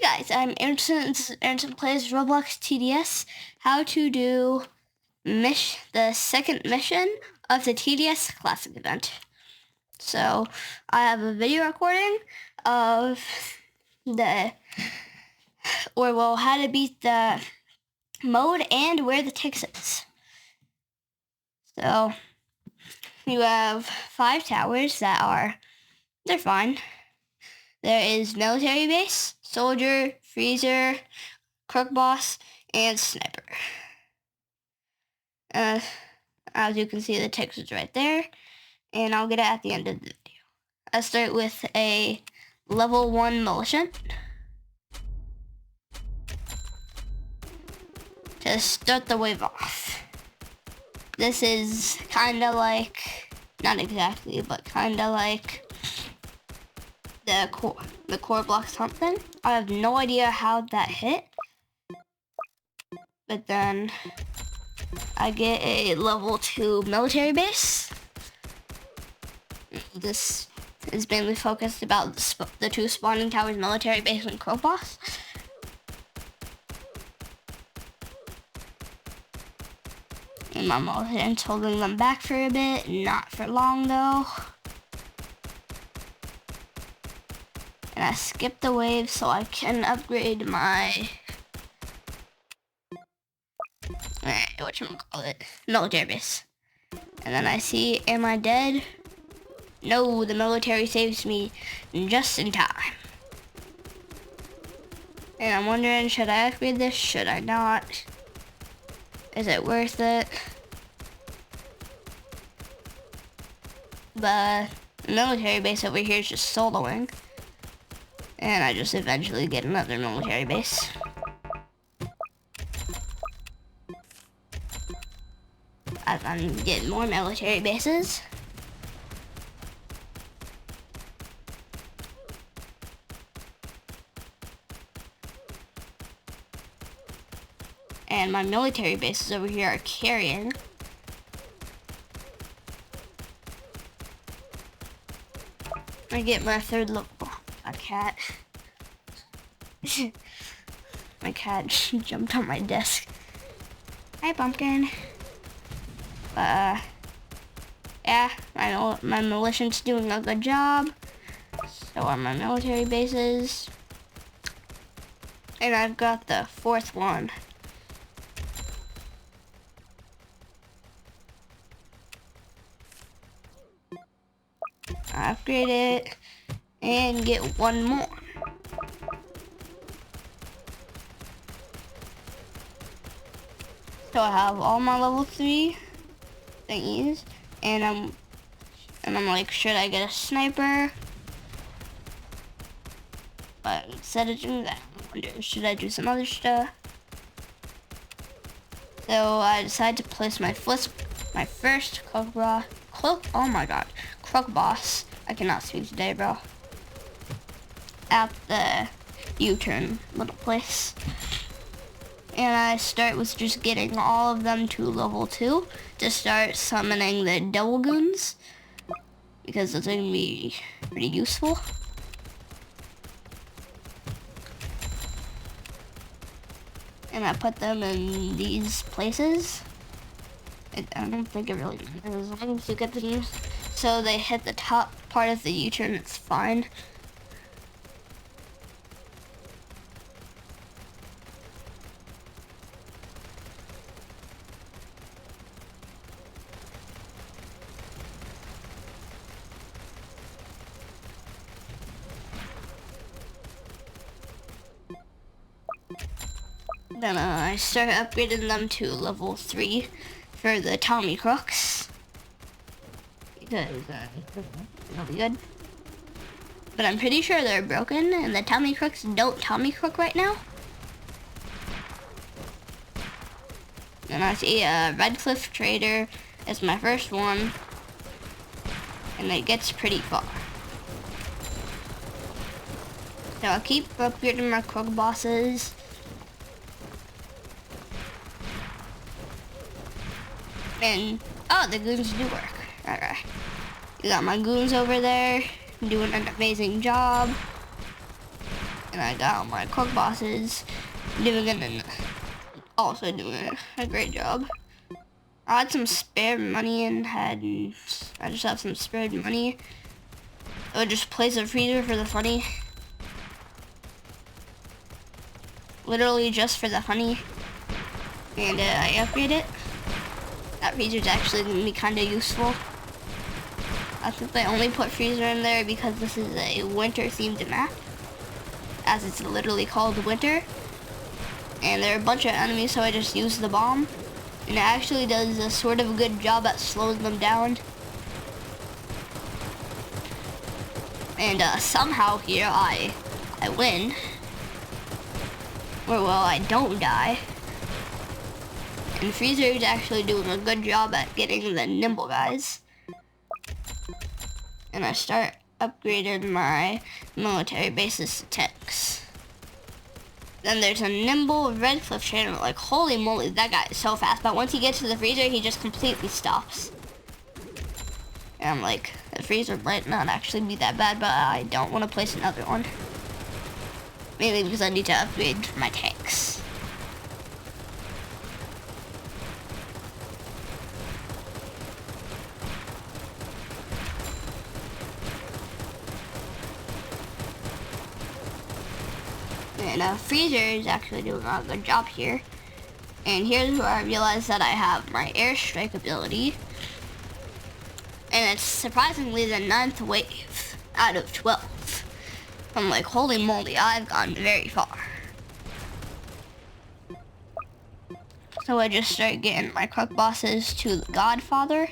Guys, I'm AndersonPlays Roblox TDS. How to do the second mission of the TDS Classic Event. So I have a video recording of how to beat the mode and where the ticket is. So you have 5 towers they're fine. There is military base, soldier, freezer, crook boss, and sniper. As you can see, the text is right there, and I'll get it at the end of the video. I'll start with a level 1 militant to start the wave off. This is kind of like, not exactly, but kind of like the core block something. I have no idea how that hit, but then I get a level 2 military base. This is mainly focused about the 2 spawning towers, military base and crow boss. And my militant's holding them back for a bit, not for long though. And I skipped the wave so I can upgrade my military base. And then I see, am I dead? No, the military saves me just in time. And I'm wondering, should I upgrade this? Should I not? Is it worth it? The military base over here is just soloing. And I just eventually get another military base. As I'm getting more military bases. And my military bases over here are carrying. I get my 3rd level. A cat. My cat jumped on my desk. Hi, Pumpkin. Yeah, I know my militia's doing a good job. So are my military bases. And I've got the 4th one. I upgrade it and get 1 more. So I have all my level 3 thingies, and I'm like, should I get a sniper? But instead of doing that, I wonder, should I do some other stuff? So I decided to place my first crook boss. I cannot speak today, bro. At the U-turn little place. And I start with just getting all of them to level 2 to start summoning the devil goons, because those are going to be pretty useful. And I put them in these places. I don't think it really matters, as long as you get them so they hit the top part of the U-turn, it's fine. Then I start upgrading them to level 3 for the Tommy Crooks. Because that'll be good. But I'm pretty sure they're broken and the Tommy Crooks don't Tommy Crook right now. Then I see a Red Cliff Trader as my first one. And it gets pretty far. So I'll keep upgrading my crook bosses. And, oh, the goons do work. Alright. You got my goons over there doing an amazing job. And I got all my cook bosses also doing a great job. I had some spare money and I just have some spare money. I would just place a freezer for the funny. Literally just for the honey. And I upgrade it. That freezer is actually going to be kind of useful. I think they only put freezer in there because this is a winter themed map, as it's literally called winter. And there are a bunch of enemies, so I just use the bomb. And it actually does a sort of good job at slowing them down. And somehow here I win. Or well, I don't die. And Freezer is actually doing a good job at getting the nimble guys. And I start upgrading my military bases to tanks. Then there's a nimble red cliff channel. Like, holy moly, that guy is so fast. But once he gets to the freezer, he just completely stops. And I'm like, the freezer might not actually be that bad, but I don't want to place another one. Mainly because I need to upgrade my tanks. And Freezer is actually doing a good job here. And here's where I realized that I have my airstrike ability. And it's surprisingly the 9th wave out of 12. I'm like, holy moly, I've gone very far. So I just start getting my cook bosses to the Godfather.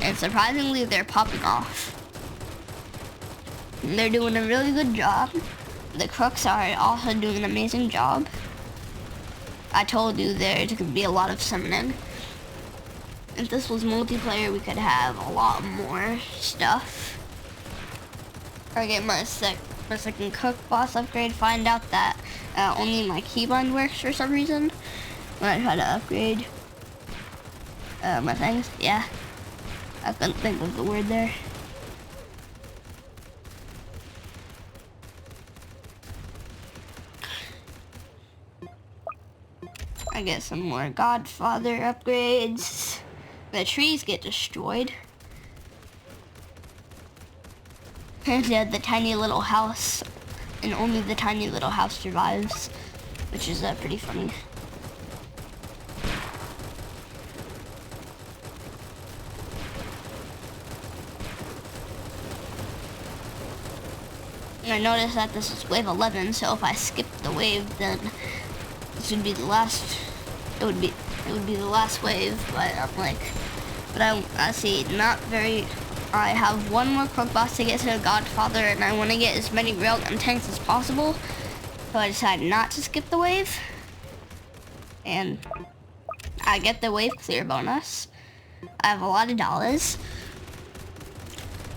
And surprisingly, they're popping off. And they're doing a really good job. The cooks are also doing an amazing job. I told you there's going to be a lot of summoning. If this was multiplayer, we could have a lot more stuff. I get my second cook boss upgrade, find out that only my keybind works for some reason when I try to upgrade my things. Yeah, I couldn't think of the word there. I get some more Godfather upgrades. The trees get destroyed. And the tiny little house, and only the tiny little house survives, which is pretty funny. And I noticed that this is wave 11, so if I skip the wave, then this would be the last. It would be the last wave. But I'm like, I see not very. I have one more cook boss to get to the Godfather, and I want to get as many railgun tanks as possible. So I decided not to skip the wave, and I get the wave clear bonus. I have a lot of dollars,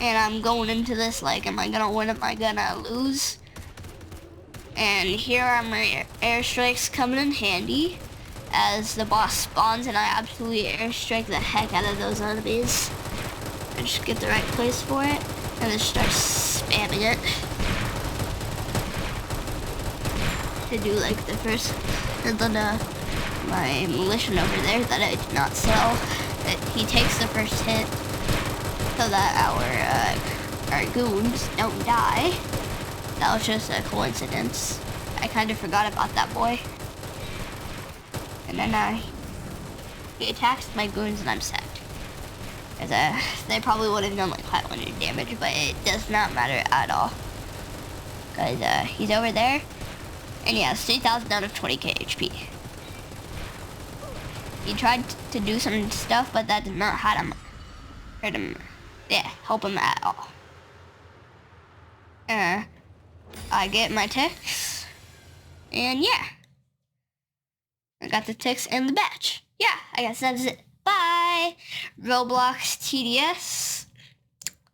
and I'm going into this like, am I gonna win? Am I gonna lose? And here are my airstrikes coming in handy as the boss spawns, and I absolutely airstrike the heck out of those enemies. I just get the right place for it and then start spamming it to do like the first. And then my militia over there that I did not sell, he takes the first hit so that our goons don't die. That was just a coincidence. I kind of forgot about that boy. And then he attacks my goons and I'm sacked. They probably would have done like 500 damage, but it does not matter at all. Because he's over there, and he has 3,000 out of 20k HP. He tried to do some stuff, but that did not hurt him, help him at all. I get my ticks, and yeah. I got the ticks and the badge. Yeah, I guess that's it. Bye! Roblox TDS.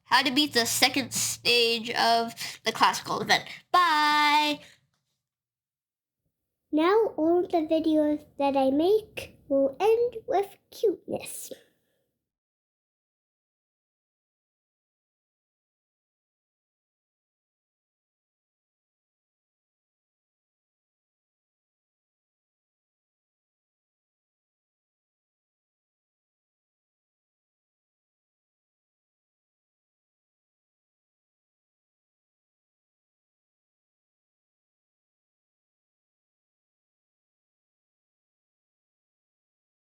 How to beat the second stage of the classical event. Bye! Now all the videos that I make will end with cuteness.